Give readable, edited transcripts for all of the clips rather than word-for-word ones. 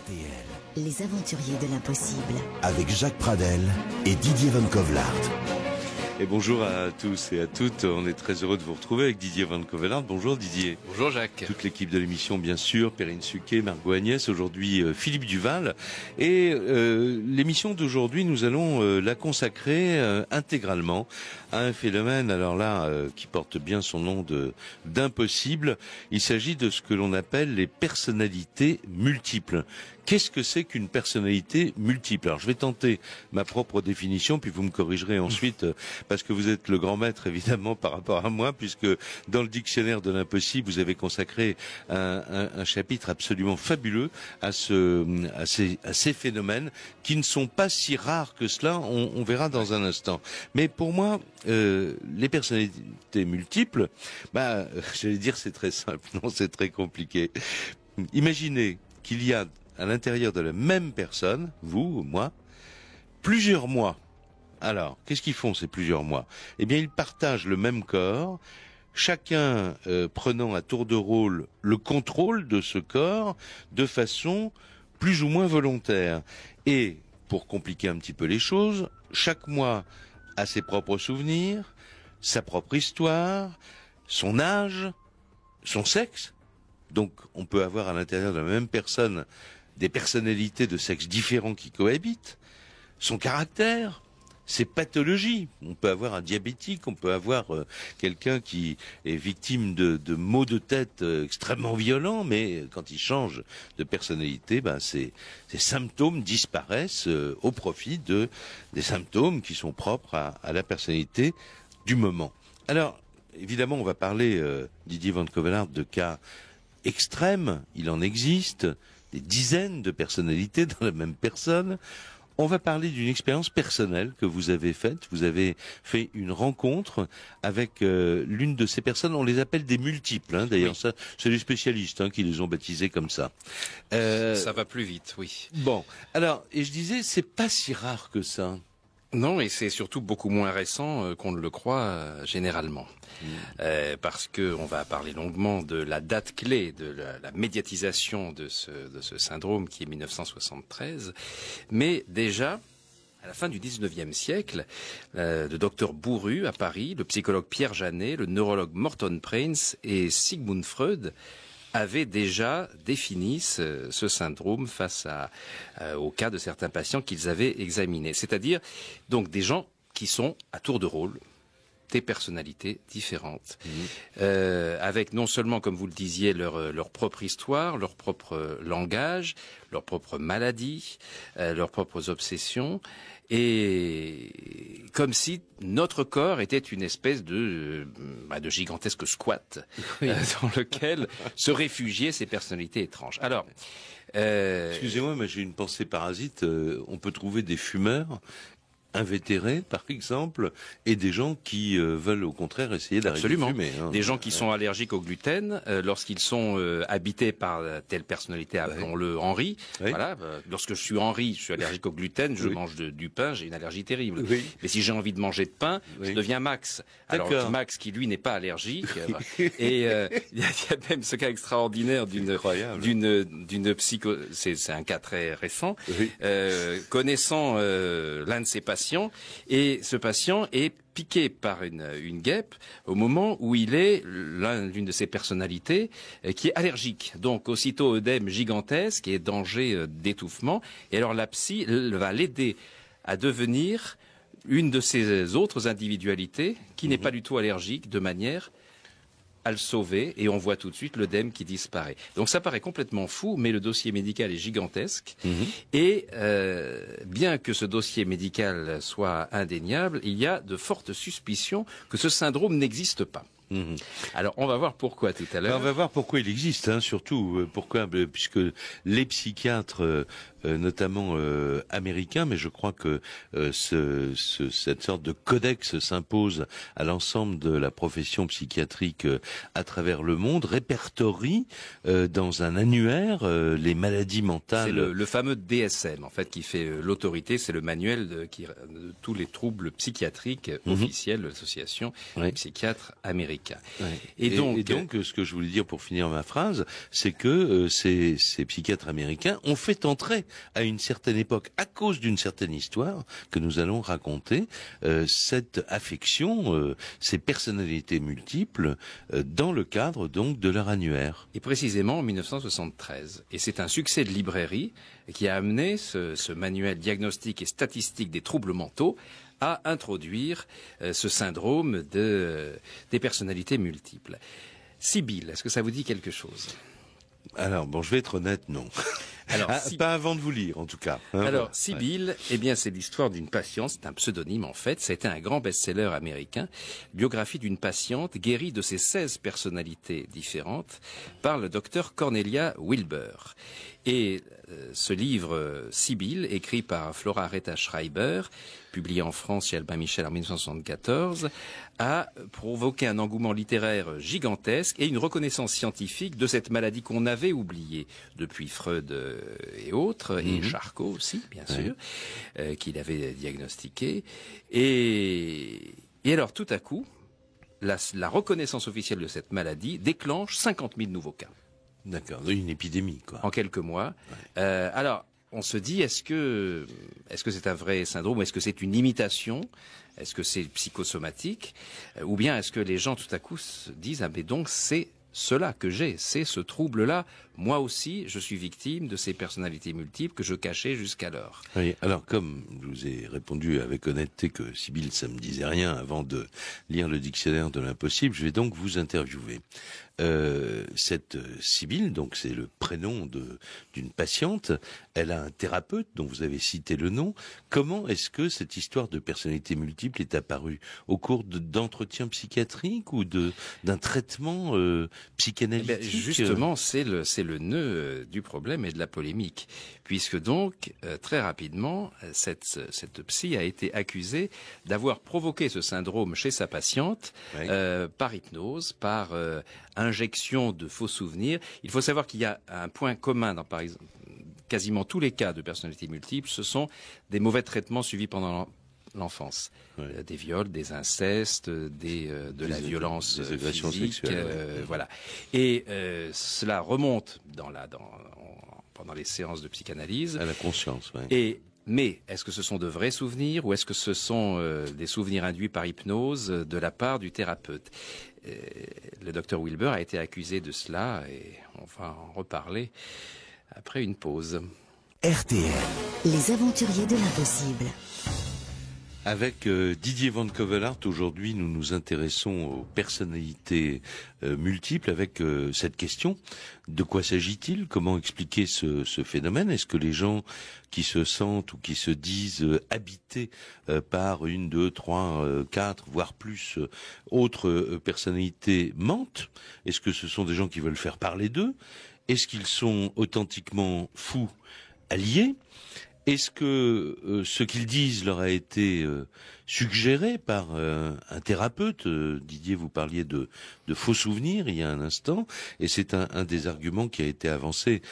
RTL. Les aventuriers de l'impossible. Avec Jacques Pradel et Didier Van Kovelaert. Et bonjour à tous et à toutes, on est très heureux de vous retrouver avec Didier Van Kovelaert. Bonjour Didier. Bonjour Jacques. Toute l'équipe de l'émission bien sûr, Perrine Suquet, Margot Agnès, aujourd'hui Philippe Duval. Et l'émission d'aujourd'hui, nous allons la consacrer intégralement à un phénomène, alors là, qui porte bien son nom d'impossible. Il s'agit de ce que l'on appelle les personnalités multiples. Qu'est-ce que c'est qu'une personnalité multiple? Alors je vais tenter ma propre définition, puis vous me corrigerez ensuite, parce que vous êtes le grand maître évidemment par rapport à moi, puisque dans le dictionnaire de l'impossible, vous avez consacré un chapitre absolument fabuleux à ces phénomènes qui ne sont pas si rares que cela, on verra dans un instant. Mais pour moi, les personnalités multiples, j'allais dire c'est très simple, non c'est très compliqué. Imaginez qu'il y a à l'intérieur de la même personne, vous, moi, plusieurs moi. Alors, qu'est-ce qu'ils font ces plusieurs moi? Eh bien, ils partagent le même corps, chacun prenant à tour de rôle le contrôle de ce corps de façon plus ou moins volontaire. Et, pour compliquer un petit peu les choses, chaque moi a ses propres souvenirs, sa propre histoire, son âge, son sexe. Donc, on peut avoir à l'intérieur de la même personne des personnalités de sexe différents qui cohabitent, son caractère, ses pathologies. On peut avoir un diabétique, on peut avoir quelqu'un qui est victime de maux de tête extrêmement violents, mais quand il change de personnalité, ces symptômes disparaissent au profit des symptômes qui sont propres à la personnalité du moment. Alors, évidemment, on va parler, Didier Van Kovelaert, de cas extrêmes, il en existe, des dizaines de personnalités dans la même personne. On va parler d'une expérience personnelle que vous avez faite. Vous avez fait une rencontre avec l'une de ces personnes. On les appelle des multiples. D'ailleurs, oui. Ça, c'est les spécialistes qui les ont baptisés comme ça. Ça va plus vite, oui. Bon, alors, et je disais, c'est pas si rare que ça. Non, et c'est surtout beaucoup moins récent qu'on ne le croit généralement. Parce que on va parler longuement de la date clé de la médiatisation de ce syndrome qui est 1973. Mais déjà, à la fin du 19e siècle, le docteur Bourru à Paris, le psychologue Pierre Janet, le neurologue Morton Prince et Sigmund Freud avaient déjà défini ce syndrome face au cas de certains patients qu'ils avaient examinés. C'est-à-dire donc des gens qui sont à tour de rôle, des personnalités différentes, avec non seulement, comme vous le disiez, leur propre histoire, leur propre langage, leur propre maladie, leurs propres obsessions, et comme si notre corps était une espèce de gigantesque squat dans lequel se réfugiaient ces personnalités étranges. Alors, excusez-moi, mais j'ai une pensée parasite. On peut trouver des fumeurs invétérés, par exemple, et des gens qui veulent au contraire essayer d'arrêter de fumer. Des gens qui sont allergiques au gluten, lorsqu'ils sont habités par telle personnalité, appelons-le Henri. Oui. Voilà, lorsque je suis Henri, je suis allergique au gluten, je mange du pain, j'ai une allergie terrible. Oui. Mais si j'ai envie de manger de pain, je deviens Max. Alors Max, qui lui n'est pas allergique, et il y a même ce cas extraordinaire d'une psycho, c'est un cas très récent, connaissant l'un de ses patients, et ce patient est piqué par une guêpe au moment où il est l'une de ses personnalités qui est allergique. Donc aussitôt œdème gigantesque et danger d'étouffement. Et alors la psy va l'aider à devenir une de ses autres individualités qui n'est pas du tout allergique, de manière à le sauver, et on voit tout de suite l'œdème qui disparaît. Donc ça paraît complètement fou, mais le dossier médical est gigantesque, et bien que ce dossier médical soit indéniable, il y a de fortes suspicions que ce syndrome n'existe pas. Alors, on va voir pourquoi tout à l'heure. On va voir pourquoi il existe, surtout pourquoi, puisque les psychiatres, notamment américains, mais je crois que cette sorte de codex s'impose à l'ensemble de la profession psychiatrique à travers le monde, répertorie dans un annuaire les maladies mentales. C'est le fameux DSM, en fait, qui fait l'autorité. C'est le manuel de tous les troubles psychiatriques officiels de l'association des psychiatres américains. américains. Ouais. Et donc, ce que je voulais dire pour finir ma phrase, c'est que ces psychiatres américains ont fait entrer à une certaine époque, à cause d'une certaine histoire que nous allons raconter, cette affection, ces personnalités multiples, dans le cadre donc de leur annuaire. Et précisément en 1973. Et c'est un succès de librairie qui a amené ce manuel diagnostique et statistique des troubles mentaux à introduire ce syndrome des personnalités multiples. Sibylle, est-ce que ça vous dit quelque chose? Alors, bon, je vais être honnête, non. Alors, pas avant de vous lire, en tout cas. Hein, alors, Sibylle, eh bien, c'est l'histoire d'une patiente, c'est un pseudonyme en fait, ça a été un grand best-seller américain, biographie d'une patiente guérie de ses 16 personnalités différentes par le docteur Cornelia Wilbur. Et ce livre, Sibylle, écrit par Flora Retta Schreiber, publié en France chez Albin Michel en 1974, a provoqué un engouement littéraire gigantesque et une reconnaissance scientifique de cette maladie qu'on avait oubliée depuis Freud et autres, et Charcot aussi, bien sûr, qu'il avait diagnostiqué. Et alors, tout à coup, la reconnaissance officielle de cette maladie déclenche 50 000 nouveaux cas. D'accord, une épidémie, quoi. En quelques mois. Ouais. Alors, on se dit, est-ce que c'est un vrai syndrome, ou est-ce que c'est une imitation? Est-ce que c'est psychosomatique? Ou bien est-ce que les gens, tout à coup, se disent, ah, mais donc, c'est cela que j'ai, c'est ce trouble-là. Moi aussi, je suis victime de ces personnalités multiples que je cachais jusqu'alors. Oui, alors comme je vous ai répondu avec honnêteté que Sibylle, ça me disait rien avant de lire le dictionnaire de l'impossible, je vais donc vous interviewer. Cette Sibylle, donc c'est le prénom d'une patiente, elle a un thérapeute dont vous avez cité le nom. Comment est-ce que cette histoire de personnalité multiple est apparue? Au cours d'entretiens psychiatriques ou d'un traitement psychanalytique? Justement, c'est le nœud du problème et de la polémique, puisque donc très rapidement cette psy a été accusée d'avoir provoqué ce syndrome chez sa patiente par hypnose, par injection de faux souvenirs. Il faut savoir qu'il y a un point commun dans par exemple quasiment tous les cas de personnalité multiple, ce sont des mauvais traitements suivis pendant l'enfance. Des viols, des incestes, de la violence des agressions sexuelles. Voilà. Et cela remonte pendant les séances de psychanalyse. À la conscience, Mais est-ce que ce sont de vrais souvenirs ou est-ce que ce sont des souvenirs induits par hypnose de la part du thérapeute? Le docteur Wilbur a été accusé de cela et on va en reparler après une pause. RTL. Les aventuriers de l'impossible. Avec Didier Van Covelart, aujourd'hui nous nous intéressons aux personnalités multiples avec cette question. De quoi s'agit-il? Comment expliquer ce phénomène? Est-ce que les gens qui se sentent ou qui se disent habités par une, deux, trois, quatre, voire plus autres personnalités mentent? Est-ce que ce sont des gens qui veulent faire parler d'eux? Est-ce qu'ils sont authentiquement fous, alliés? Est-ce que ce qu'ils disent leur a été suggéré par un thérapeute? Didier, vous parliez de faux souvenirs il y a un instant, et c'est un des arguments qui a été avancé,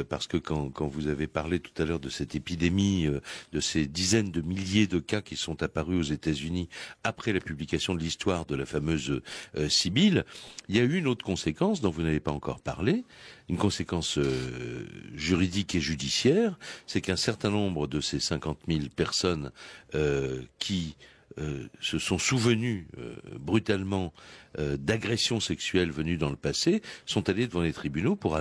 parce que quand vous avez parlé tout à l'heure de cette épidémie, de ces dizaines de milliers de cas qui sont apparus aux États-Unis après la publication de l'histoire de la fameuse Sibylle, il y a eu une autre conséquence dont vous n'avez pas encore parlé, une conséquence juridique et judiciaire, c'est qu'un certain nombre de ces 50 000 personnes qui se sont souvenues brutalement d'agressions sexuelles venues dans le passé sont allées devant les tribunaux pour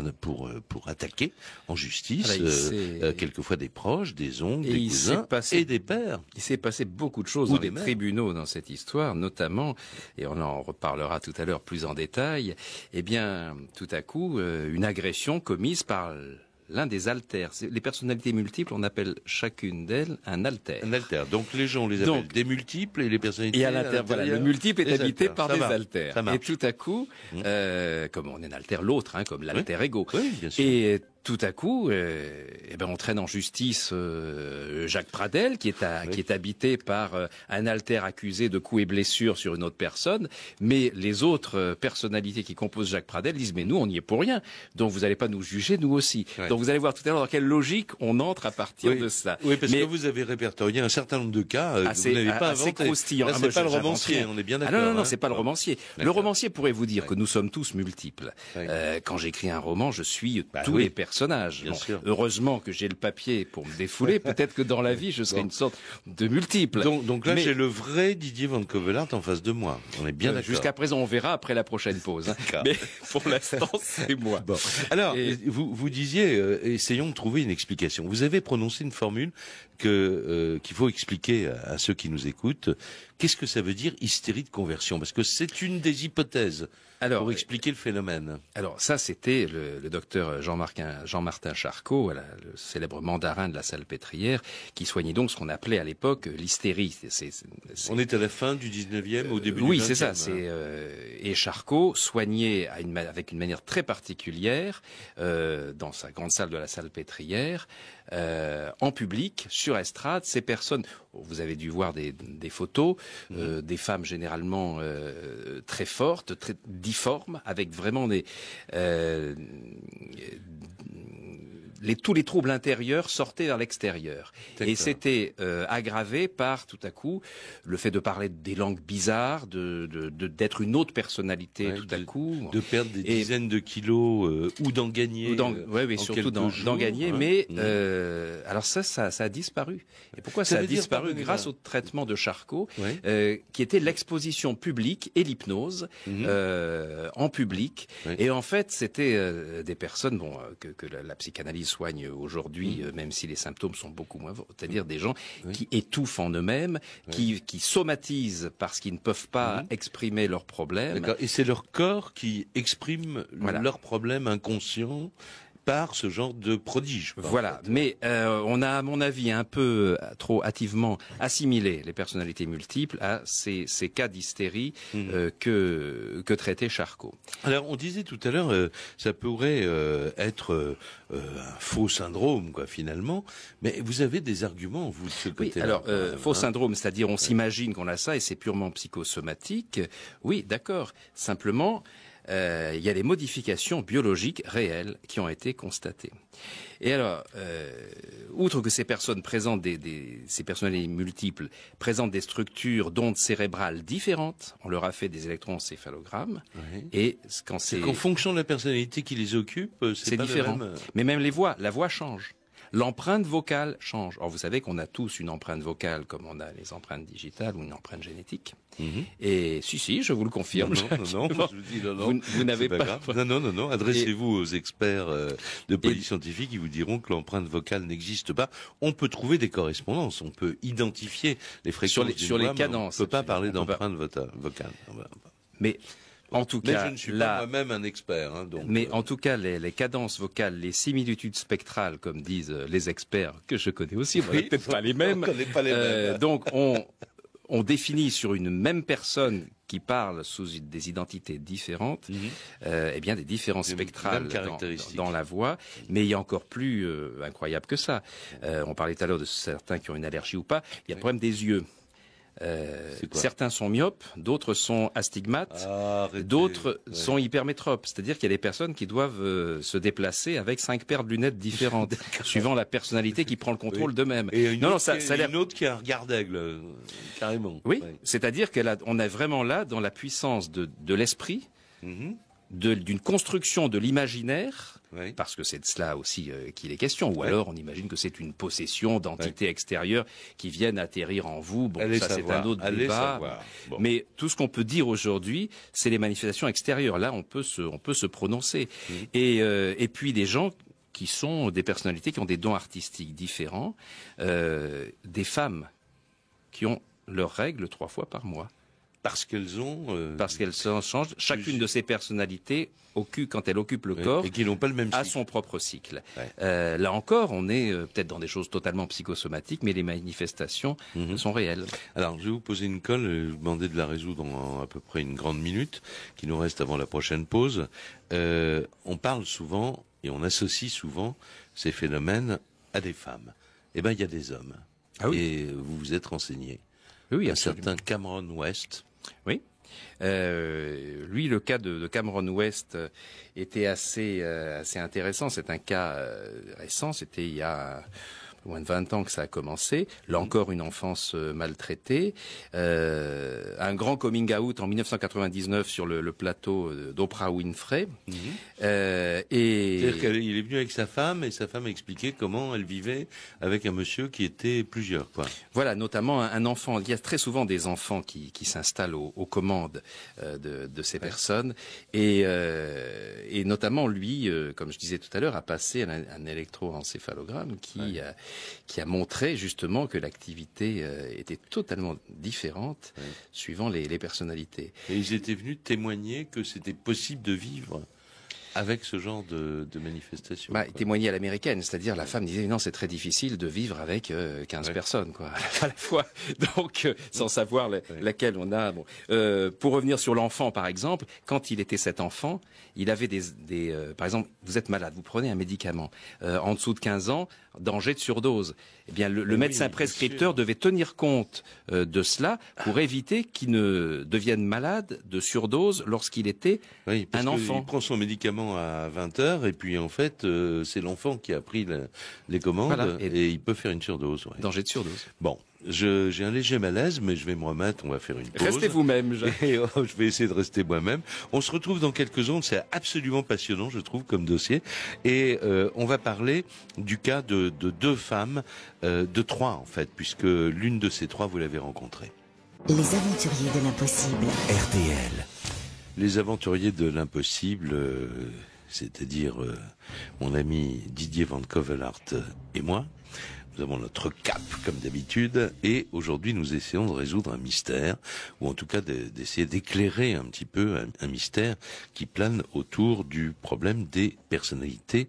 attaquer en justice quelquefois des proches, des oncles, des cousins et des pères. Il s'est passé beaucoup de choses dans les tribunaux dans cette histoire, notamment, et on en reparlera tout à l'heure plus en détail, eh bien, tout à coup, une agression commise par l'un des alters. Les personnalités multiples, on appelle chacune d'elles un alter. Un alter. Donc les gens les appellent des multiples et les personnalités. Et à l'intérieur, voilà, le multiple est habité par des alters. Et tout à coup, comme on est un alter, l'autre, comme l'alter ego. Oui, bien sûr. Et tout à coup, on traîne en justice Jacques Pradel, qui est habité par un alter accusé de coups et blessures sur une autre personne, mais les autres personnalités qui composent Jacques Pradel disent mais nous on n'y est pour rien, donc vous n'allez pas nous juger, nous aussi. Ouais. Donc vous allez voir tout à l'heure dans quelle logique on entre à partir de cela. Oui, parce que vous avez répertorié un certain nombre de cas, vous n'avez pas inventé. Croustillant. Là, c'est pas le romancier, on est bien d'accord. Non, c'est pas le romancier. Le romancier pourrait vous dire que nous sommes tous multiples. Quand j'écris un roman, je suis tous les personnages. Heureusement que j'ai le papier pour me défouler. Peut-être que dans la vie, je serai une sorte de multiple. Donc là, j'ai le vrai Didier Van Covelaert en face de moi. On est bien d'accord. Jusqu'à présent, on verra après la prochaine pause. Hein. Mais pour l'instant, c'est moi. Bon. Alors, vous disiez, essayons de trouver une explication. Vous avez prononcé une formule qu'il faut expliquer à ceux qui nous écoutent. Qu'est-ce que ça veut dire hystérie de conversion? Parce que c'est une des hypothèses pour expliquer le phénomène. Alors ça, c'était le docteur Jean-Martin Charcot, le célèbre mandarin de la Salpêtrière, qui soignait donc ce qu'on appelait à l'époque l'hystérie. On est à la fin du 19e, au début du 20e. Oui, c'est ça. Et Charcot soignait avec une manière très particulière, dans sa grande salle de la Salpêtrière, en public, sur estrade, ces personnes. Vous avez dû voir des photos, des femmes généralement très fortes, très difformes, avec vraiment tous les troubles intérieurs sortaient vers l'extérieur. Et c'était aggravé par, tout à coup, le fait de parler des langues bizarres, d'être une autre personnalité tout à coup. De perdre des dizaines de kilos ou d'en gagner. Oui, surtout d'en gagner. Hein. Mais alors ça a disparu. Et pourquoi ça a disparu? Grâce au traitement de Charcot, qui était l'exposition publique et l'hypnose en public. Et en fait, c'était des personnes que la psychanalyse soigne aujourd'hui, même si les symptômes sont beaucoup moins forts, c'est-à-dire des gens qui étouffent en eux-mêmes, qui somatisent parce qu'ils ne peuvent pas exprimer leurs problèmes. Et c'est leur corps qui exprime leurs problèmes inconscients par ce genre de prodige. Voilà, mais on a, à mon avis, un peu trop hâtivement assimilé les personnalités multiples à ces cas d'hystérie que traitait Charcot. Alors, on disait tout à l'heure, ça pourrait être un faux syndrome, finalement, mais vous avez des arguments, vous, de ce côté-là. Oui, alors, faux syndrome, c'est-à-dire on s'imagine qu'on a ça et c'est purement psychosomatique. Oui, d'accord. Simplement, il y a des modifications biologiques réelles qui ont été constatées. Et alors, outre que ces personnes présentent ces personnalités multiples présentent des structures d'ondes cérébrales différentes, on leur a fait des électroencéphalogrammes, et c'est qu'en fonction de la personnalité qui les occupe, c'est pas différent. Mais même la voix change. L'empreinte vocale change. Or, vous savez qu'on a tous une empreinte vocale comme on a les empreintes digitales ou une empreinte génétique. Et si, je vous le confirme. Non, je vous dis non. Vous n'avez pas. Non. Adressez-vous aux experts de police scientifique, ils vous diront que l'empreinte vocale n'existe pas. On peut trouver des correspondances, on peut identifier les fréquences sur les cadences. On ne peut pas parler d'empreinte vocale. Mais en tout cas, je ne suis pas moi-même un expert. Mais en tout cas, les cadences vocales, les similitudes spectrales, comme disent les experts, que je connais aussi, peut-être pas les mêmes. On connaît pas les mêmes. Donc, on définit sur une même personne qui parle sous des identités différentes, des différences spectrales dans la voix. Mais il y a encore plus incroyable que ça. On parlait tout à l'heure de certains qui ont une allergie ou pas. Il y a le problème des yeux. Certains sont myopes, d'autres sont astigmates, d'autres sont hypermétropes. C'est-à-dire qu'il y a des personnes qui doivent se déplacer avec 5 paires de lunettes différentes, suivant la personnalité qui prend le contrôle d'eux-mêmes. Et une autre qui a un regard d'aigle, carrément. Oui, c'est-à-dire qu'on est vraiment là dans la puissance de l'esprit, d'une construction de l'imaginaire, parce que c'est de cela aussi qu'il est question, ou alors on imagine que c'est une possession d'entités extérieures qui viennent atterrir en vous. Bon, ça c'est un autre débat. Bon. Mais tout ce qu'on peut dire aujourd'hui, c'est les manifestations extérieures. Là, on peut se prononcer. Et puis des gens qui sont des personnalités qui ont des dons artistiques différents, des femmes qui ont leurs règles 3 fois par mois. Parce qu'elles ont... Parce qu'elles changent. Chacune de ces personnalités, quand elle occupe le corps, et qui n'ont pas le même cycle, a son propre cycle. Ouais. Là encore, on est peut-être dans des choses totalement psychosomatiques, mais les manifestations sont réelles. Alors, je vais vous poser une colle, et vous demander de la résoudre en à peu près une grande minute, qui nous reste avant la prochaine pause. On parle souvent, et on associe souvent, ces phénomènes à des femmes. Eh bien, il y a des hommes. Ah oui. Et vous vous êtes renseigné. Oui, un certain Cameron West. Oui. Lui, le cas de Cameron West était assez intéressant. C'est un cas récent. C'était il y a moins de 20 ans que ça a commencé. Là encore, une enfance maltraitée. Un grand coming out en 1999 sur le plateau d'Oprah Winfrey. C'est-à-dire qu'il est venu avec sa femme et sa femme a expliqué comment elle vivait avec un monsieur qui était plusieurs, quoi. Voilà, notamment un enfant. Il y a très souvent des enfants qui s'installent aux commandes de ces personnes. Et notamment lui, comme je disais tout à l'heure, a passé un électroencéphalogramme qui a montré justement que l'activité était totalement différente suivant les personnalités. Et ils étaient venus témoigner que c'était possible de vivre avec ce genre de manifestation. Témoigner à l'américaine, c'est-à-dire la femme disait non, c'est très difficile de vivre avec 15 personnes, quoi, à la fois. Donc, sans savoir laquelle on a. Bon. Pour revenir sur l'enfant, par exemple, quand il était cet enfant, il avait par exemple, vous êtes malade, vous prenez un médicament. En dessous de 15 ans, danger de surdose. Eh bien, le médecin prescripteur devait tenir compte de cela pour éviter qu'il ne devienne malade de surdose lorsqu'il était un enfant. Il prend son médicament à 20h et puis en fait c'est l'enfant qui a pris les commandes et il peut faire une surdose. Danger de surdose. Bon, j'ai un léger malaise mais je vais me remettre, on va faire une pause. Restez vous-même. Je vais essayer de rester moi-même. On se retrouve dans quelques secondes, c'est absolument passionnant je trouve comme dossier et on va parler du cas de deux femmes, de trois en fait, puisque l'une de ces trois vous l'avez rencontrée. Les aventuriers de l'impossible. RTL. Les aventuriers de l'impossible, c'est-à-dire mon ami Didier Van Covelart et moi. Nous avons notre cap, comme d'habitude, et aujourd'hui nous essayons de résoudre un mystère, ou en tout cas d'essayer d'éclairer un petit peu un mystère qui plane autour du problème des personnalités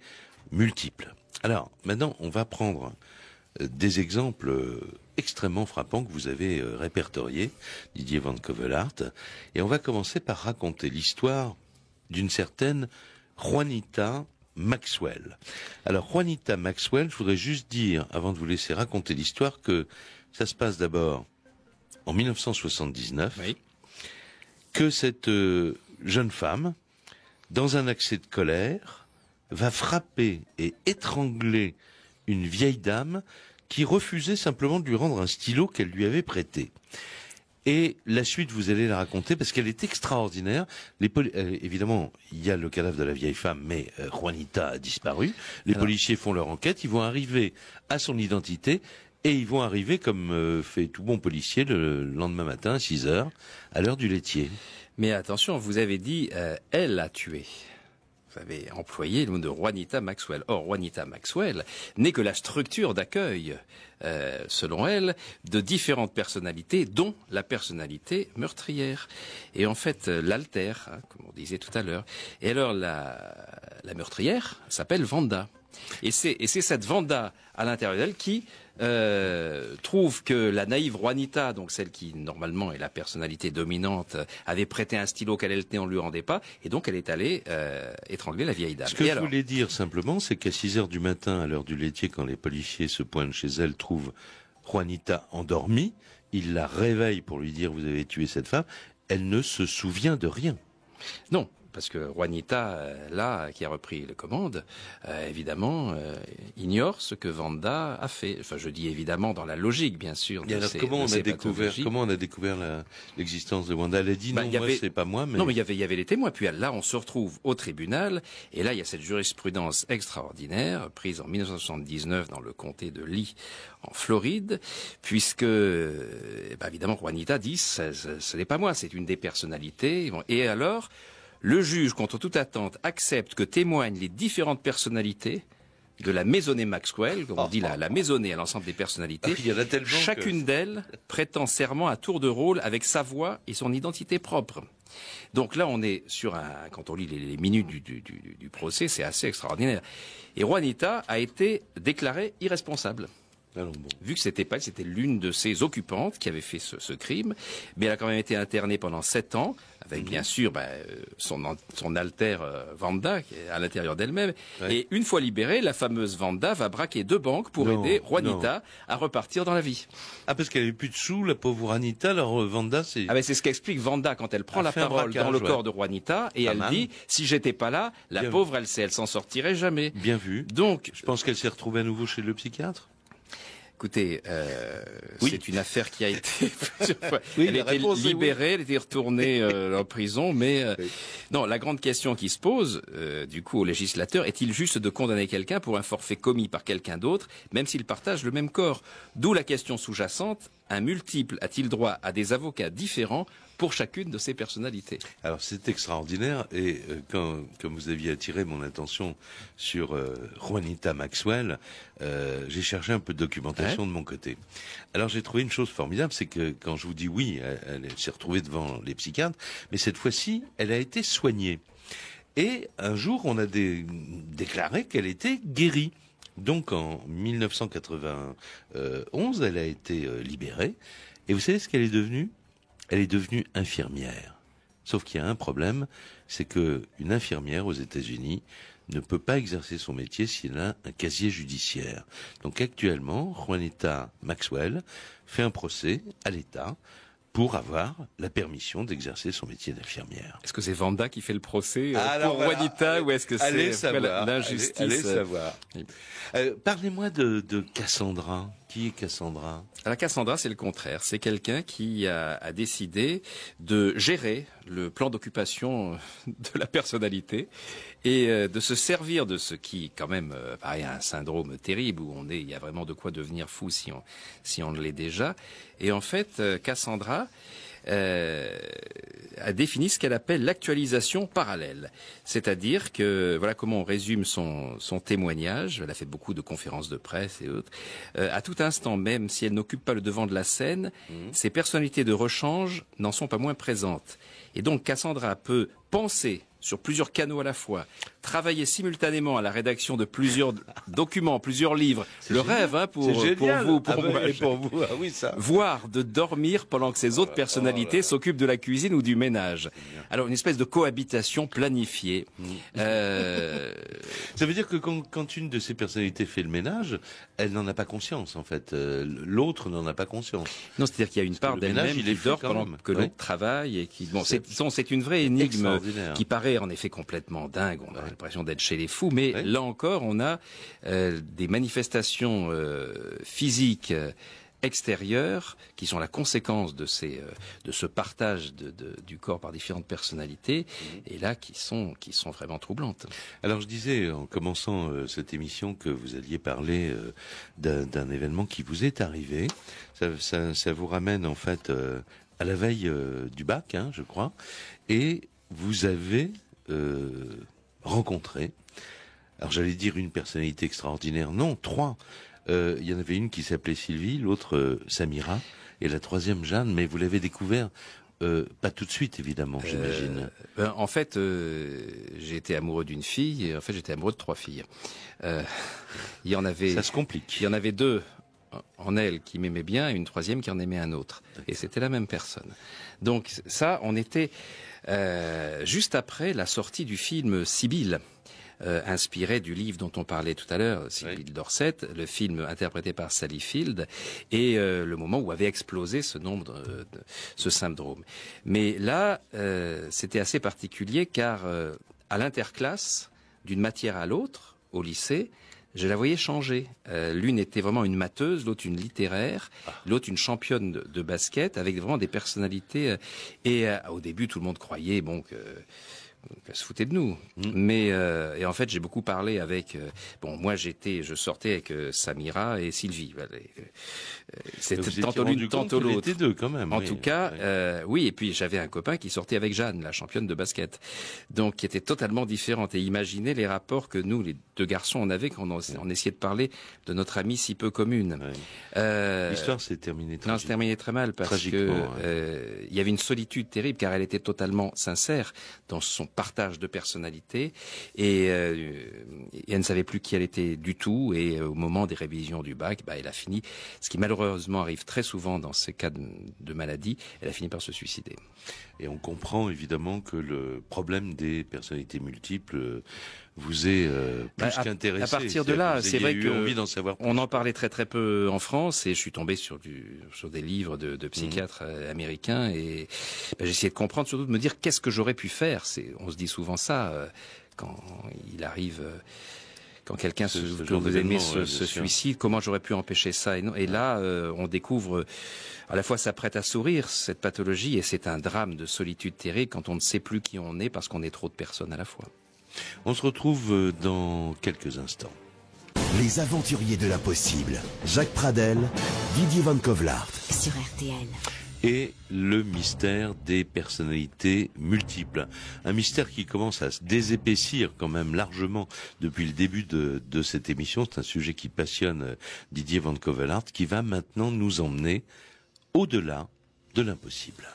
multiples. Alors, maintenant, on va prendre des exemples extrêmement frappants que vous avez répertoriés, Didier Van Covelart, et on va commencer par raconter l'histoire d'une certaine Juanita Maxwell. Alors, Juanita Maxwell, je voudrais juste dire, avant de vous laisser raconter l'histoire, que ça se passe d'abord en 1979, que cette jeune femme, dans un accès de colère, va frapper et étrangler une vieille dame qui refusait simplement de lui rendre un stylo qu'elle lui avait prêté. Et la suite, vous allez la raconter parce qu'elle est extraordinaire. Évidemment, il y a le cadavre de la vieille femme, mais Juanita a disparu. Les policiers font leur enquête, ils vont arriver à son identité et ils vont arriver, comme fait tout bon policier, le lendemain matin à 6h, à l'heure du laitier. Mais attention, vous avez dit « elle a tué ». Vous avez employé le mot de Juanita Maxwell. Or, Juanita Maxwell n'est que la structure d'accueil, selon elle, de différentes personnalités, dont la personnalité meurtrière. Et en fait, l'altère, comme on disait tout à l'heure. Et alors, la meurtrière s'appelle Vanda. Et c'est cette Vanda à l'intérieur d'elle qui trouve que la naïve Juanita, donc celle qui normalement est la personnalité dominante, avait prêté un stylo qu'elle tenait, on ne lui rendait pas, et donc elle est allée étrangler la vieille dame. Ce que je voulais dire simplement, c'est qu'à 6h du matin, à l'heure du laitier, quand les policiers se pointent chez elle, trouvent Juanita endormie, ils la réveillent pour lui dire « vous avez tué cette femme », elle ne se souvient de rien. Non. Parce que Juanita, là, qui a repris les commandes, évidemment, ignore ce que Vanda a fait. Enfin, je dis évidemment dans la logique, bien sûr. Comment on a découvert l'existence de Vanda? Elle a dit non, moi, c'est pas moi. Mais... Non, mais il y avait les témoins. Puis là, on se retrouve au tribunal. Et là, il y a cette jurisprudence extraordinaire, prise en 1979 dans le comté de Lee, en Floride, puisque, évidemment, Juanita dit, ce n'est pas moi, c'est une des personnalités. Et alors... Le juge, contre toute attente, accepte que témoignent les différentes personnalités de la maisonnée Maxwell, comme on dit la maisonnée à l'ensemble des personnalités. Il y en a tellement chacune d'elles prétend serment à tour de rôle avec sa voix et son identité propre. Donc là, on est sur quand on lit les minutes du procès, c'est assez extraordinaire. Et Juanita a été déclarée irresponsable. Alors bon. Vu que c'était l'une de ses occupantes qui avait fait ce crime, mais elle a quand même été internée pendant 7 ans, avec bien sûr son alter Vanda qui est à l'intérieur d'elle-même. Ouais. Et une fois libérée, la fameuse Vanda va braquer 2 banques pour aider Juanita à repartir dans la vie. Ah, parce qu'elle avait plus de sous, la pauvre Juanita, alors Vanda, c'est... Ah ben c'est ce qu'explique Vanda quand elle prend la parole dans le corps de Juanita, et elle dit, si j'étais pas là, la pauvre, elle s'en sortirait jamais. Bien vu. Donc, je pense qu'elle s'est retrouvée à nouveau chez le psychiatre. Écoutez, c'est une affaire qui a été plusieurs fois. Elle a été libérée, elle était retournée en prison, mais non. La grande question qui se pose, du coup, au législateur, est-il juste de condamner quelqu'un pour un forfait commis par quelqu'un d'autre, même s'il partage le même corps? D'où la question sous-jacente: un multiple a-t-il droit à des avocats différents pour chacune de ces personnalités? Alors c'est extraordinaire, et comme vous aviez attiré mon attention sur Juanita Maxwell, j'ai cherché un peu de documentation de mon côté. Alors j'ai trouvé une chose formidable, c'est que quand je vous dis oui, elle s'est retrouvée devant les psychiatres, mais cette fois-ci, elle a été soignée. Et un jour, on a déclaré qu'elle était guérie. Donc en 1991, elle a été libérée. Et vous savez ce qu'elle est devenue? Elle est devenue infirmière. Sauf qu'il y a un problème, c'est que une infirmière aux États-Unis ne peut pas exercer son métier si elle a un casier judiciaire. Donc actuellement, Juanita Maxwell fait un procès à l'État pour avoir la permission d'exercer son métier d'infirmière. Est-ce que c'est Vanda qui fait le procès pour Juanita, ou est-ce que c'est l'injustice? Allez savoir. Parlez-moi de Cassandra. Qui est Cassandra? Alors Cassandra, c'est le contraire. C'est quelqu'un qui a décidé de gérer le plan d'occupation de la personnalité et de se servir de ce qui, quand même, paraît un syndrome terrible où il y a vraiment de quoi devenir fou si on ne l'est déjà. Et en fait, Cassandra a défini ce qu'elle appelle l'actualisation parallèle. C'est-à-dire que, voilà comment on résume son témoignage. Elle a fait beaucoup de conférences de presse et autres. À tout instant, même si elle n'occupe pas le devant de la scène, ses personnalités de rechange n'en sont pas moins présentes. Et donc Cassandra peut penser sur plusieurs canaux à la fois, travailler simultanément à la rédaction de plusieurs documents, plusieurs livres. Le rêve, pour vous, pour moi. Et pour vous, ah oui, ça. Voire de dormir pendant que ces autres personnalités s'occupent de la cuisine ou du ménage. Alors une espèce de cohabitation planifiée. Ça veut dire que quand une de ces personnalités fait le ménage, elle n'en a pas conscience, en fait. L'autre n'en a pas conscience. Non, c'est-à-dire qu'il y a une part d'elle-même qui dort pendant que l'autre travaille et qui. Bon, c'est une vraie énigme qui paraît en effet complètement dingue. On a l'impression d'être chez les fous, mais là encore, on a des manifestations physiques extérieures qui sont la conséquence de ce partage du corps par différentes personnalités, et là qui sont vraiment troublantes. Alors je disais en commençant cette émission que vous alliez parler d'un événement qui vous est arrivé. Ça vous ramène en fait à la veille du bac, je crois, et vous avez rencontré, alors j'allais dire une personnalité extraordinaire, non, 3. Il y en avait une qui s'appelait Sylvie, l'autre Samira, et la troisième Jeanne, mais vous l'avez découvert pas tout de suite, évidemment, j'imagine. En fait, j'ai été amoureux d'une fille, et en fait j'étais amoureux de 3 filles. Il y en avait... Ça se complique. Il y en avait 2 en elle qui m'aimaient bien, et une troisième qui en aimait un autre. Et c'était la même personne. Donc ça, on était juste après la sortie du film Sibylle, inspiré du livre dont on parlait tout à l'heure, Sibylle Dorset, le film interprété par Sally Field, et le moment où avait explosé ce syndrome. Mais là, c'était assez particulier car à l'interclasse, d'une matière à l'autre, au lycée, je la voyais changer. L'une était vraiment une matheuse, l'autre une littéraire, l'autre une championne de basket, avec vraiment des personnalités. Et au début, tout le monde croyait se foutait de nous. Mais et en fait, j'ai beaucoup parlé avec. Moi, je sortais avec Samira et Sylvie. C'était tantôt l'une, tantôt l'autre. Deux, quand même. En tout cas, oui. Et puis j'avais un copain qui sortait avec Jeanne, la championne de basket, donc qui était totalement différente. Et imaginez les rapports que nous, les deux garçons, on avait quand on essayait de parler de notre amie si peu commune. L'histoire s'est terminée très mal. Non, c'est terminé très mal parce que il y avait une solitude terrible car elle était totalement sincère dans son partage de personnalité et elle ne savait plus qui elle était du tout et au moment des révisions du bac, elle a fini, ce qui malheureusement arrive très souvent dans ces cas de maladie, elle a fini par se suicider. Et on comprend évidemment que le problème des personnalités multiples vous est plus qu'intéressé. À partir de là, c'est vrai qu'on en parlait très très peu en France et je suis tombé sur des livres de psychiatres américains et j'ai essayé de comprendre, surtout de me dire qu'est-ce que j'aurais pu faire. On se dit souvent ça quand il arrive... Quand quelqu'un que vous aimez se suicide, comment j'aurais pu empêcher ça? Et là, on découvre, à la fois ça prête à sourire, cette pathologie, et c'est un drame de solitude terrible quand on ne sait plus qui on est parce qu'on est trop de personnes à la fois. On se retrouve dans quelques instants. Les aventuriers de l'impossible. Jacques Pradel, Didier Van Kovlart. Sur RTL. Et le mystère des personnalités multiples. Un mystère qui commence à se désépaissir quand même largement depuis le début de cette émission. C'est un sujet qui passionne Didier Van Kovlart, qui va maintenant nous emmener au-delà de l'impossible.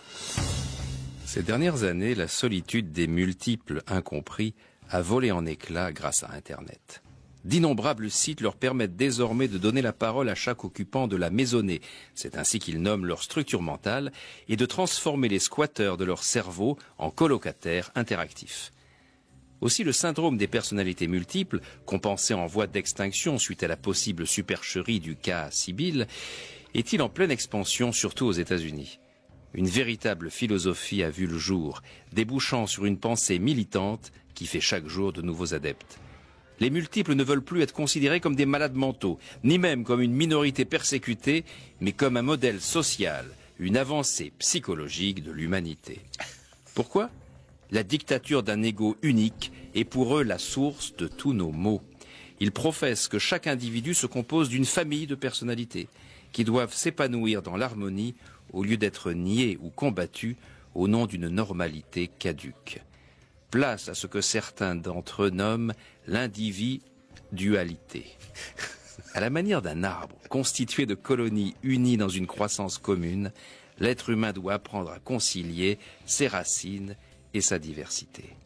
Ces dernières années, la solitude des multiples incompris a volé en éclats grâce à Internet. D'innombrables sites leur permettent désormais de donner la parole à chaque occupant de la maisonnée, c'est ainsi qu'ils nomment leur structure mentale, et de transformer les squatteurs de leur cerveau en colocataires interactifs. Aussi le syndrome des personnalités multiples, qu'on pensait en voie d'extinction suite à la possible supercherie du cas Sibylle, est-il en pleine expansion, surtout aux États-Unis. Une véritable philosophie a vu le jour, débouchant sur une pensée militante qui fait chaque jour de nouveaux adeptes. Les multiples ne veulent plus être considérés comme des malades mentaux, ni même comme une minorité persécutée, mais comme un modèle social, une avancée psychologique de l'humanité. Pourquoi ? La dictature d'un ego unique est pour eux la source de tous nos maux. Ils professent que chaque individu se compose d'une famille de personnalités, qui doivent s'épanouir dans l'harmonie au lieu d'être niés ou combattus au nom d'une normalité caduque. Place à ce que certains d'entre eux nomment l'individualité. À la manière d'un arbre constitué de colonies unies dans une croissance commune, l'être humain doit apprendre à concilier ses racines et sa diversité.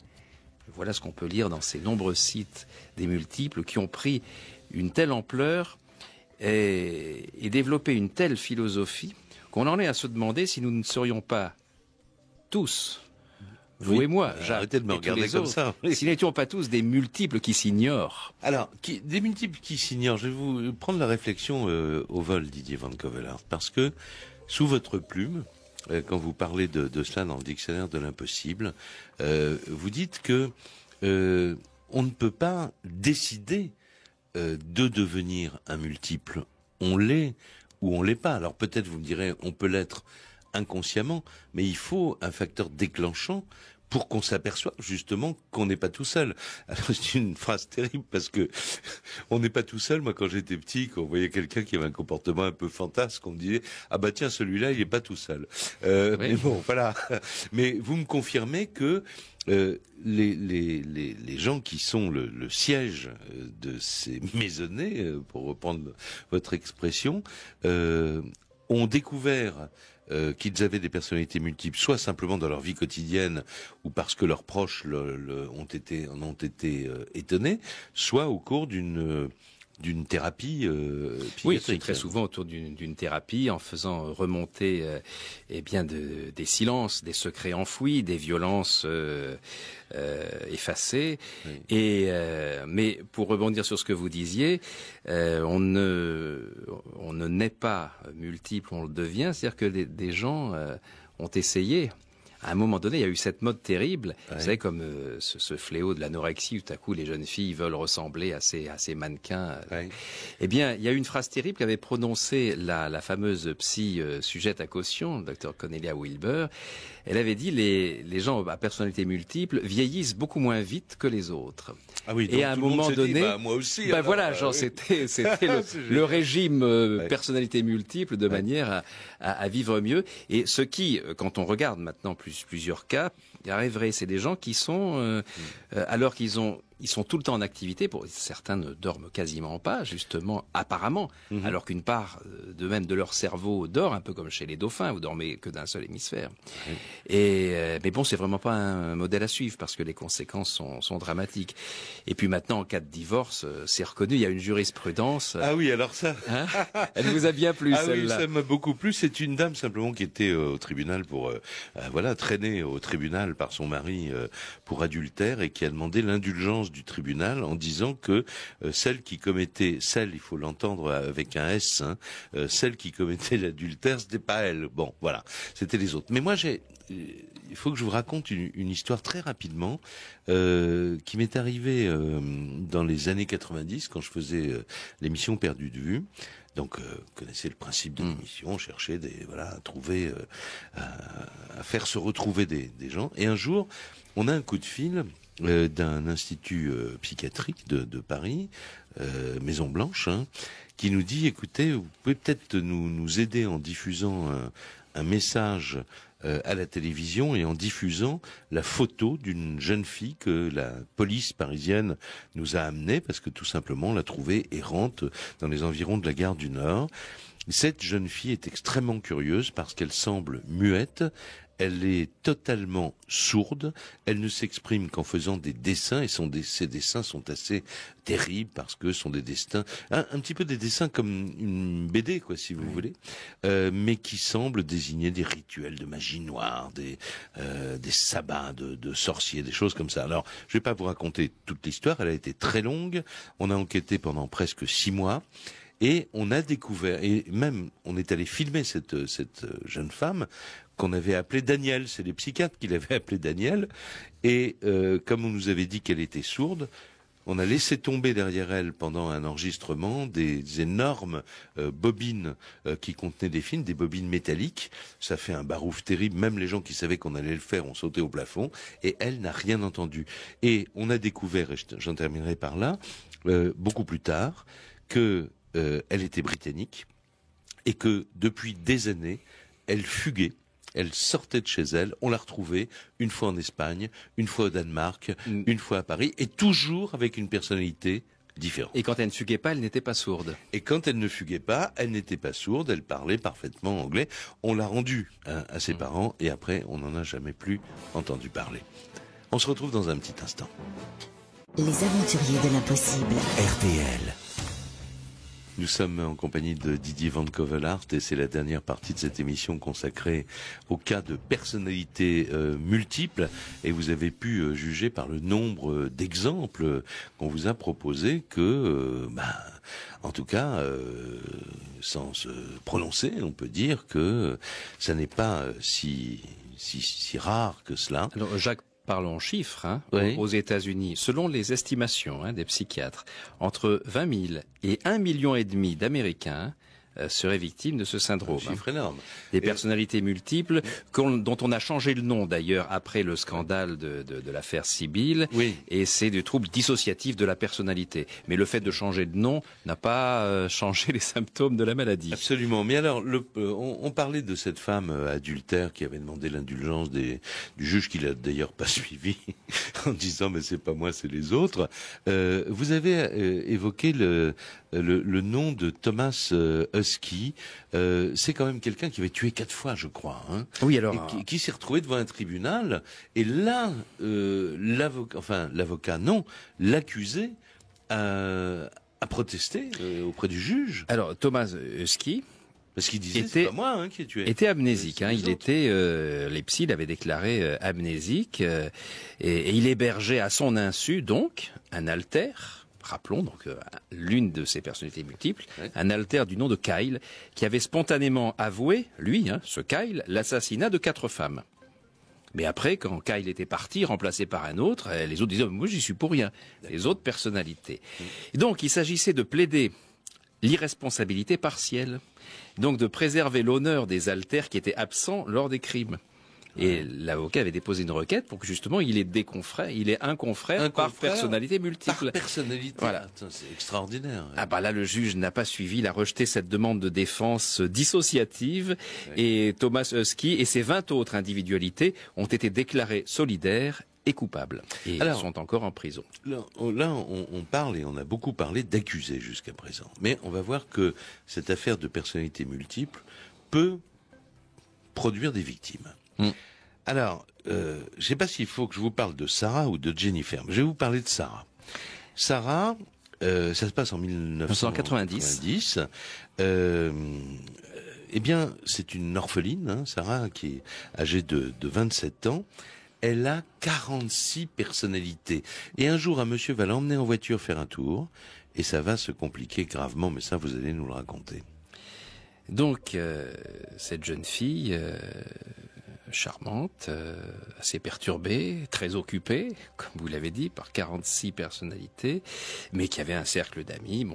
Voilà ce qu'on peut lire dans ces nombreux sites des multiples qui ont pris une telle ampleur et développé une telle philosophie qu'on en est à se demander si nous ne serions pas tous... Vous et moi, arrêtez de me regarder comme ça. Oui. Si n'étions pas tous des multiples qui s'ignorent. Alors, des multiples qui s'ignorent, je vais vous prendre la réflexion au vol, Didier Van Kovlart, parce que sous votre plume, quand vous parlez de cela dans le dictionnaire de l'impossible, vous dites que on ne peut pas décider de devenir un multiple. On l'est ou on l'est pas. Alors peut-être vous me direz, on peut l'être inconsciemment, mais il faut un facteur déclenchant pour qu'on s'aperçoive justement qu'on n'est pas tout seul. Alors c'est une phrase terrible parce que on n'est pas tout seul. Moi quand j'étais petit, quand on voyait quelqu'un qui avait un comportement un peu fantasque, on me disait ah bah tiens celui-là il est pas tout seul. Oui. Mais bon voilà. Mais vous me confirmez que les gens qui sont le siège de ces maisonnées, pour reprendre votre expression, ont découvert qu'ils avaient des personnalités multiples, soit simplement dans leur vie quotidienne ou parce que leurs proches en ont été étonnés, soit au cours d'une thérapie psychiatrique. Oui, c'est très souvent autour d'une thérapie en faisant remonter des silences, des secrets enfouis, des violences effacées. Oui. Mais pour rebondir sur ce que vous disiez, on ne naît pas multiple, on le devient. C'est-à-dire que des gens ont essayé à un moment donné, il y a eu cette mode terrible. Vous savez, comme ce fléau de l'anorexie, où tout à coup, les jeunes filles veulent ressembler à ces mannequins. Eh bien, il y a eu une phrase terrible qu'avait prononcée la fameuse psy sujette à caution, Dr Cornelia Wilbur. Elle avait dit les gens à personnalité multiple vieillissent beaucoup moins vite que les autres. Ah oui, donc et à un moment donné, dit, moi aussi. Voilà, genre c'était le régime personnalité multiple de manière à vivre mieux. Et ce qui, quand on regarde maintenant plusieurs cas, il arriverait, c'est des gens qui sont alors qu'ils sont tout le temps en activité. Certains ne dorment quasiment pas, justement, apparemment, alors qu'une part même de leur cerveau dort, un peu comme chez les dauphins, vous dormez que d'un seul hémisphère. Mais bon, c'est vraiment pas un modèle à suivre parce que les conséquences sont dramatiques. Et puis maintenant, en cas de divorce, c'est reconnu, il y a une jurisprudence. Ah oui, alors ça, elle vous a bien plu, oui, celle-là. ça m'a beaucoup plu. C'est une dame simplement qui était au tribunal pour traînée au tribunal par son mari pour adultère et qui a demandé l'indulgence du tribunal en disant que celle qui commettait, il faut l'entendre avec un S, celle qui commettait l'adultère, c'était pas elle. Bon, voilà, c'était les autres. Mais moi, il faut que je vous raconte une histoire très rapidement qui m'est arrivée dans les années 90 quand je faisais l'émission Perdue de vue. Donc, vous connaissez le principe de l'émission, chercher à trouver, à faire se retrouver des gens. Et un jour, on a un coup de fil d'un institut psychiatrique de Paris, Maison Blanche, qui nous dit, écoutez, vous pouvez peut-être nous aider en diffusant un message à la télévision et en diffusant la photo d'une jeune fille que la police parisienne nous a amenée parce que tout simplement on l'a trouvée errante dans les environs de la gare du Nord. Cette jeune fille est extrêmement curieuse parce qu'elle semble muette. Elle est totalement sourde, elle ne s'exprime qu'en faisant des dessins et ses dessins sont assez terribles parce que ce sont des dessins, un petit peu des dessins comme une BD quoi si vous voulez, mais qui semblent désigner des rituels de magie noire, des sabbats de sorciers, des choses comme ça. Alors je vais pas vous raconter toute l'histoire, elle a été très longue, on a enquêté pendant presque 6 mois. Et on a découvert, et même on est allé filmer cette jeune femme qu'on avait appelée Danielle. C'est les psychiatres qui l'avaient appelée Danielle. Et comme on nous avait dit qu'elle était sourde, on a laissé tomber derrière elle pendant un enregistrement des énormes bobines qui contenaient des films, des bobines métalliques. Ça fait un barouf terrible. Même les gens qui savaient qu'on allait le faire ont sauté au plafond. Et elle n'a rien entendu. Et on a découvert, et j'en terminerai par là, beaucoup plus tard, que elle était britannique et que depuis des années, elle fuguait, elle sortait de chez elle, on l'a retrouvée une fois en Espagne, une fois au Danemark, une fois à Paris, et toujours avec une personnalité différente. Et quand elle ne fuguait pas, elle n'était pas sourde. Et quand elle ne fuguait pas, elle n'était pas sourde, elle parlait parfaitement anglais. On l'a rendue à ses parents et après, on n'en a jamais plus entendu parler. On se retrouve dans un petit instant. Les aventuriers de l'impossible. RTL. Nous sommes en compagnie de Didier Van Covelaert et c'est la dernière partie de cette émission consacrée au cas de personnalités multiples. Et vous avez pu juger par le nombre d'exemples qu'on vous a proposés que, en tout cas, sans se prononcer, on peut dire que ça n'est pas si rare que cela. Alors, Jacques, parlons chiffres, oui. Aux États-Unis, selon les estimations des psychiatres, entre 20 000 et 1,5 million d'Américains seraient victimes de ce syndrome. Un chiffre énorme. Des personnalités multiples, dont on a changé le nom d'ailleurs après le scandale de l'affaire Sibylle, oui. Et c'est du trouble dissociatif de la personnalité. Mais le fait de changer de nom n'a pas changé les symptômes de la maladie. Absolument. Mais alors, on parlait de cette femme adultère qui avait demandé l'indulgence du juge qui l'a d'ailleurs pas suivi en disant mais c'est pas moi, c'est les autres. Vous avez évoqué le nom de Thomas Husky. C'est quand même quelqu'un qui avait tué 4 fois, je crois. Oui, alors. Et qui s'est retrouvé devant un tribunal. Et là, l'accusé a protesté auprès du juge. Alors, Thomas Husky. Parce qu'il disait, c'est pas moi qui ai tué. Était amnésique. Il était, les psys l'avaient déclaré amnésique. Et il hébergeait à son insu, donc, un altère. Rappelons donc l'une de ses personnalités multiples, un altère du nom de Kyle, qui avait spontanément avoué, lui, ce Kyle, l'assassinat de 4 femmes. Mais après, quand Kyle était parti, remplacé par un autre, les autres disaient, moi j'y suis pour rien. Les autres personnalités. Et donc, il s'agissait de plaider l'irresponsabilité partielle. Donc, de préserver l'honneur des alters qui étaient absents lors des crimes. Et l'avocat avait déposé une requête pour que justement il ait un confrère par personnalité multiple. Par personnalité. Voilà. C'est extraordinaire. Ah bah là le juge n'a pas suivi, il a rejeté cette demande de défense dissociative et Thomas Husky et ses 20 autres individualités ont été déclarées solidaires et coupables. Et ils sont encore en prison. Là, on parle et on a beaucoup parlé d'accusés jusqu'à présent. Mais on va voir que cette affaire de personnalité multiple peut produire des victimes. Alors, je ne sais pas s'il faut que je vous parle de Sarah ou de Jennifer. Je vais vous parler de Sarah. Sarah, ça se passe en 1990. Eh bien, c'est une orpheline, hein, Sarah, qui est âgée de 27 ans. Elle a 46 personnalités. Et un jour, un monsieur va l'emmener en voiture faire un tour. Et ça va se compliquer gravement, mais ça, vous allez nous le raconter. Donc, cette jeune fille... charmante, assez perturbée, très occupée, comme vous l'avez dit, par 46 personnalités, mais qui avait un cercle d'amis,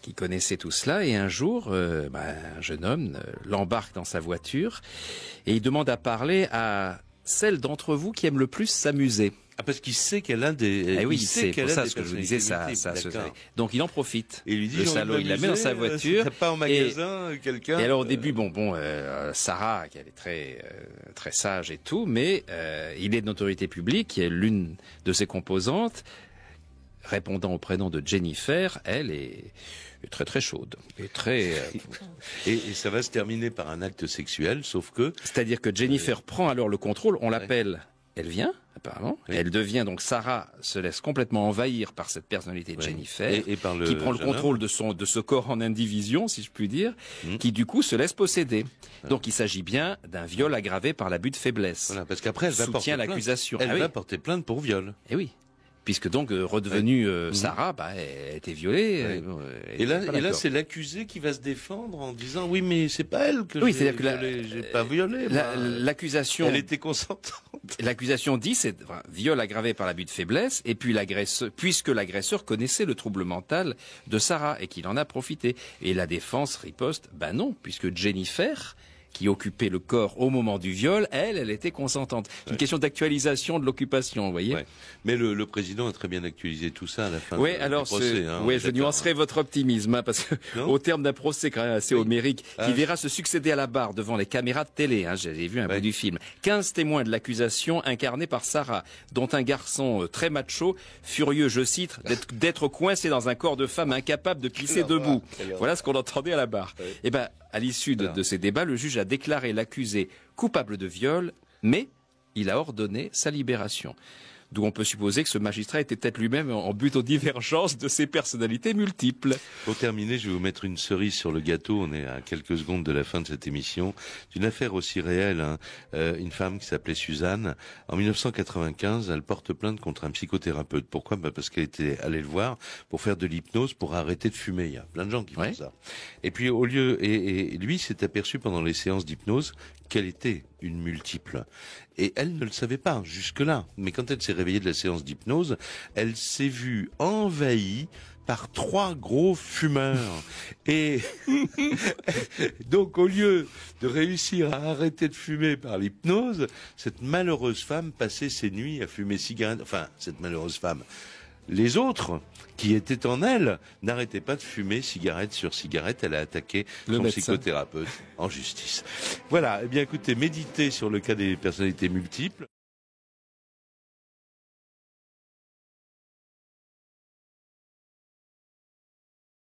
qui connaissaient tout cela. Et un jour, un jeune homme l'embarque dans sa voiture et il demande à parler à celle d'entre vous qui aime le plus s'amuser. Ah, parce qu'il sait qu'elle a des... Eh oui, c'est pour ça ce que je vous disais, ça. Donc il en profite. Et il lui dit, le salaud, il la met dans sa voiture. Pas en magasin, quelqu'un. Et alors au début, Sarah, qui elle est très sage et tout, mais il est de notoriété publique, qui est l'une de ses composantes, répondant au prénom de Jennifer, elle est très très chaude et très et ça va se terminer par un acte sexuel, sauf que c'est-à-dire que Jennifer prend alors le contrôle, on l'appelle. Elle vient, apparemment. Oui. Elle devient donc Sarah se laisse complètement envahir par cette personnalité de Jennifer, et par qui prend le contrôle de ce corps en indivision, si je puis dire, qui du coup se laisse posséder. Donc il s'agit bien d'un viol aggravé par l'abus de faiblesse. Voilà, parce qu'après elle va porter l'accusation. Elle va porter plainte pour viol. Eh oui. Puisque donc redevenue Sarah, elle était violée. Et là, c'est l'accusé qui va se défendre en disant oui, mais c'est pas elle que j'ai pas violée. L'accusation, elle était consentante. L'accusation dit c'est viol aggravé par l'abus de faiblesse, et puis puisque l'agresseur connaissait le trouble mental de Sarah et qu'il en a profité. Et la défense riposte, non, puisque Jennifer, qui occupait le corps au moment du viol, elle était consentante. C'est une question d'actualisation de l'occupation, vous voyez. Ouais. Mais le président a très bien actualisé tout ça à la fin du procès. Je nuancerai votre optimisme, parce que au terme d'un procès quand même assez homérique, qui verra se succéder à la barre devant les caméras de télé, j'ai vu un bout du film, 15 témoins de l'accusation incarnés par Sarah, dont un garçon très macho, furieux, je cite, d'être coincé dans un corps de femme incapable de pisser debout. Voilà ce qu'on entendait à la barre. Et à l'issue de ces débats, le juge a déclaré l'accusé coupable de viol, mais il a ordonné sa libération. D'où on peut supposer que ce magistrat était peut-être lui-même en butte aux divergences de ses personnalités multiples. Pour terminer, je vais vous mettre une cerise sur le gâteau. On est à quelques secondes de la fin de cette émission. C'est une affaire aussi réelle. Une femme qui s'appelait Suzanne. En 1995, elle porte plainte contre un psychothérapeute. Pourquoi ? Parce qu'elle était allée le voir pour faire de l'hypnose, pour arrêter de fumer. Il y a plein de gens qui font ça. Et puis et lui s'est aperçu pendant les séances d'hypnose qu'elle était une multiple. Et elle ne le savait pas jusque-là. Mais quand elle s'est réveillée de la séance d'hypnose, elle s'est vue envahie par 3 gros fumeurs. Et donc, au lieu de réussir à arrêter de fumer par l'hypnose, cette malheureuse femme passait ses nuits à fumer cigarette. Enfin, cette malheureuse femme. Les autres, qui étaient en elle, n'arrêtaient pas de fumer cigarette sur cigarette. Elle a attaqué son psychothérapeute en justice. Voilà. Eh bien, écoutez, méditez sur le cas des personnalités multiples.